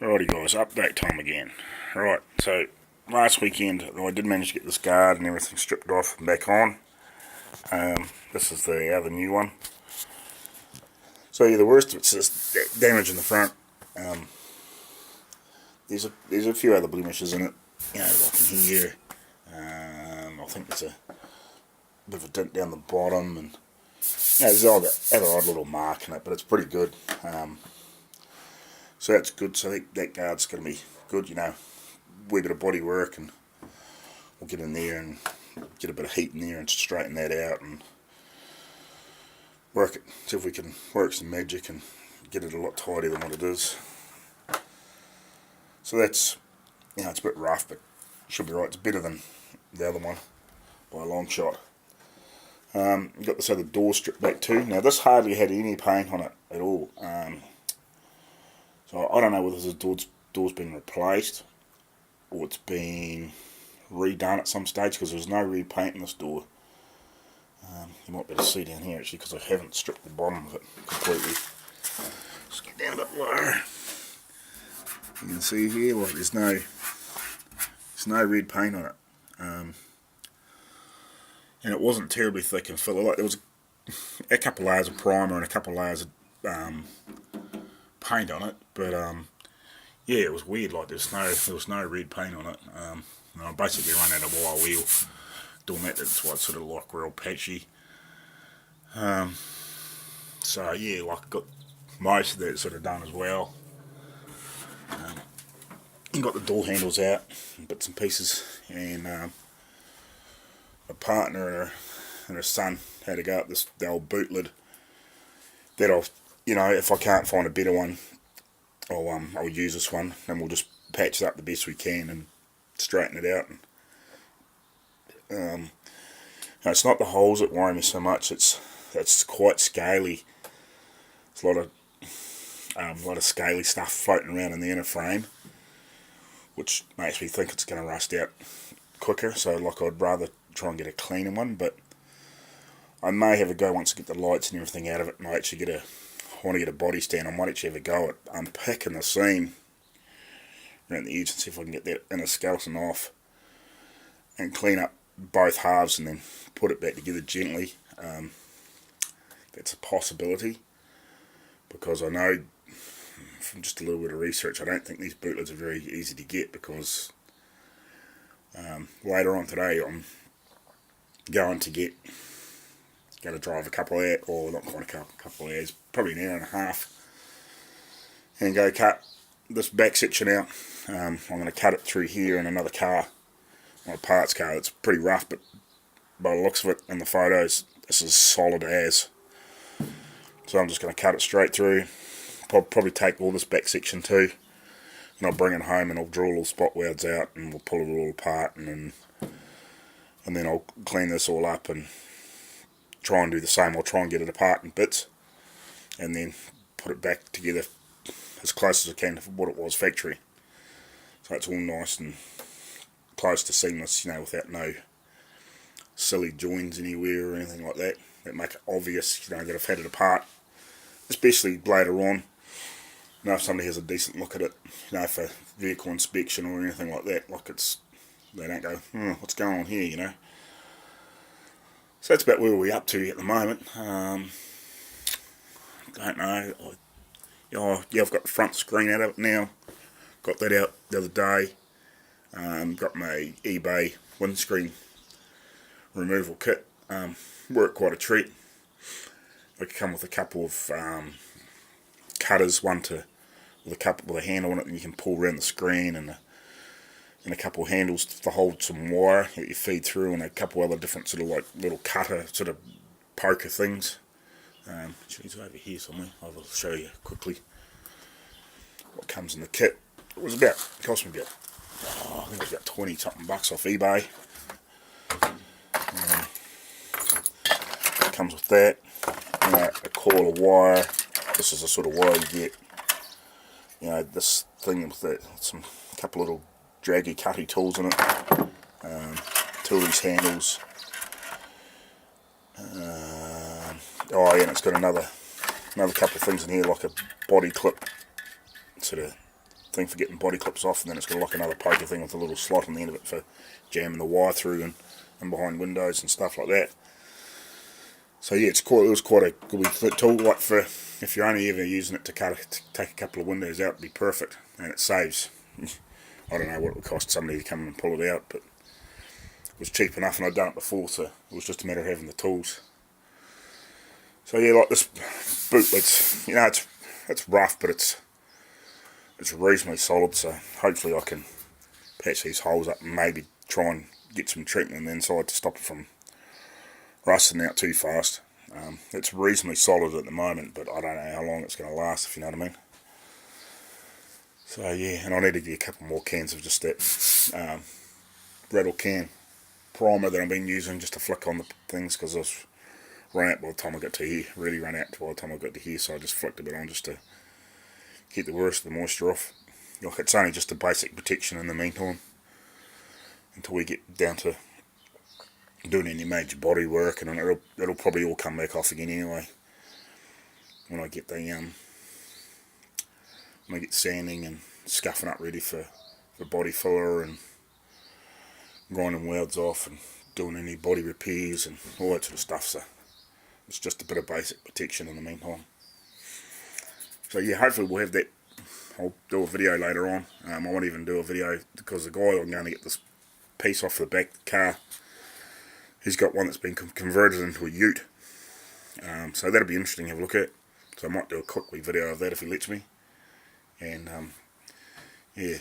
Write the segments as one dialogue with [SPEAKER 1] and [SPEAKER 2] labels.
[SPEAKER 1] Righty guys, update time again. Right, so last weekend I did manage to get this guard and everything stripped off and back on. This is the other new one. So yeah, the worst of it's just damage in the front. There's a few other blemishes in it, like in here. I think there's a bit of a dent down the bottom, and there's other odd little mark in it, but it's pretty good. So that's good. So that guard's going to be good, wee bit of body work, and we'll get in there and get a bit of heat in there and straighten that out and work it, see if we can work some magic and get it a lot tighter than what it is. So that's, it's a bit rough, but should be right. It's better than the other one by a long shot. You've got this other door stripped back too. Now this hardly had any paint on it at all. So I don't know whether this door's been replaced or it's been redone at some stage, because there's no repaint in this door. You might be able to see down here actually, because I haven't stripped the bottom of it completely. Let's get down a bit lower. You can see here, like there's no red paint on it, and it wasn't terribly thick and filler. Like there was a couple layers of primer and a couple layers of paint on it, but yeah, it was weird. Like there was no red paint on it. And I basically run out of wire wheel doing that. That's why it's sort of like real patchy. So yeah, like I got most of that sort of done as well. You got the door handles out, bits and pieces, and a partner and her son had to go up the old boot lid. That if I can't find a better one, I'll use this one, and we'll just patch it up the best we can and straighten it out. It's not the holes that worry me so much. It's quite scaly. It's a lot of scaly stuff floating around in the inner frame, which makes me think it's going to rust out quicker. So I'd rather try and get a cleaner one, but I may have a go once I get the lights and everything out of it, and I want to get a body stand. I might actually have a go at unpicking the seam around the edge and see if I can get that inner skeleton off and clean up both halves and then put it back together gently. That's a possibility, because I know from just a little bit of research, I don't think these boot lids are very easy to get, because later on today I'm going to drive a couple of hours, or not quite a couple of hours, probably an hour and a half, and go cut this back section out. I'm going to cut it through here in another car, my parts car. It's pretty rough, but by the looks of it in the photos, this is solid as. So I'm just going to cut it straight through. Probably take all this back section too, and I'll bring it home and I'll drill all spot welds out, and we'll pull it all apart, and then I'll clean this all up and try and do the same. I'll try and get it apart in bits and then put it back together as close as I can to what it was factory, so it's all nice and close to seamless, without no silly joins anywhere or anything like that make it obvious, that I've had it apart, especially later on. If somebody has a decent look at it, for vehicle inspection or anything like that, they don't go, what's going on here, So that's about where we're up to at the moment. Don't know. I've got the front screen out of it now. Got that out the other day. Got my eBay windscreen removal kit. Worked quite a treat. They come with a couple of cutters, one with a handle on it that you can pull around the screen, and a couple of handles to hold some wire that you feed through, and a couple other different sort of like little cutter sort of poker things. It's over here somewhere. I'll show you quickly what comes in the kit. It cost me about, I think it was about 20 something bucks off eBay. It comes with that, a coil of wire. This is the sort of wire you get. This thing with some couple little draggy cutty tools in it. Two of these handles. And it's got another couple of things in here, like a body clip sort of thing for getting body clips off, and then it's got like another poker thing with a little slot on the end of it for jamming the wire through and behind windows and stuff like that. So yeah, it was quite a good tool. Like for if you're only ever using it to take a couple of windows out, it'd be perfect, and it saves. I don't know what it would cost somebody to come and pull it out, but it was cheap enough, and I'd done it before, so it was just a matter of having the tools. So yeah, like this boot, it's rough, but it's reasonably solid. So hopefully I can patch these holes up and maybe try and get some treatment on the inside to stop it from rusting out too fast. It's reasonably solid at the moment, but I don't know how long it's going to last, if you know what I mean. So yeah, and I need to get a couple more cans of just that rattle can primer that I've been using just to flick on the things, because I was run out by the time I got to here, really run out by the time I got to here, so I just flicked a bit on just to keep the worst of the moisture off. Like, it's only just a basic protection in the meantime, until we get down to doing any major body work, and it'll probably all come back off again anyway when I get the when I get sanding and scuffing up ready for body filler and grinding welds off and doing any body repairs and all that sort of stuff. So it's just a bit of basic protection in the meantime. So yeah, hopefully we'll have that. I'll do a video later on. I won't even do a video because the guy I'm going to get this piece off the back of the car, he's got one that's been converted into a ute. So that'll be interesting to have a look at. So I might do a quick video of that if he lets me. And yeah,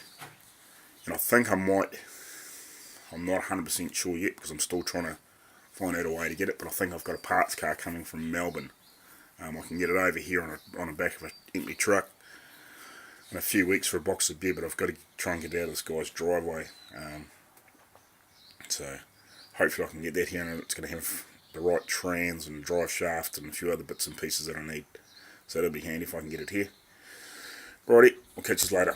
[SPEAKER 1] and I think I'm not 100% sure yet, because I'm still trying to find out a way to get it, but I think I've got a parts car coming from Melbourne. I can get it over here on the back of an empty truck in a few weeks for a box of beer, but I've got to try and get out of this guy's driveway. So hopefully I can get that here, and it's going to have the right trans and drive shaft and a few other bits and pieces that I need. So that'll be handy if I can get it here. Righty, I'll catch you later.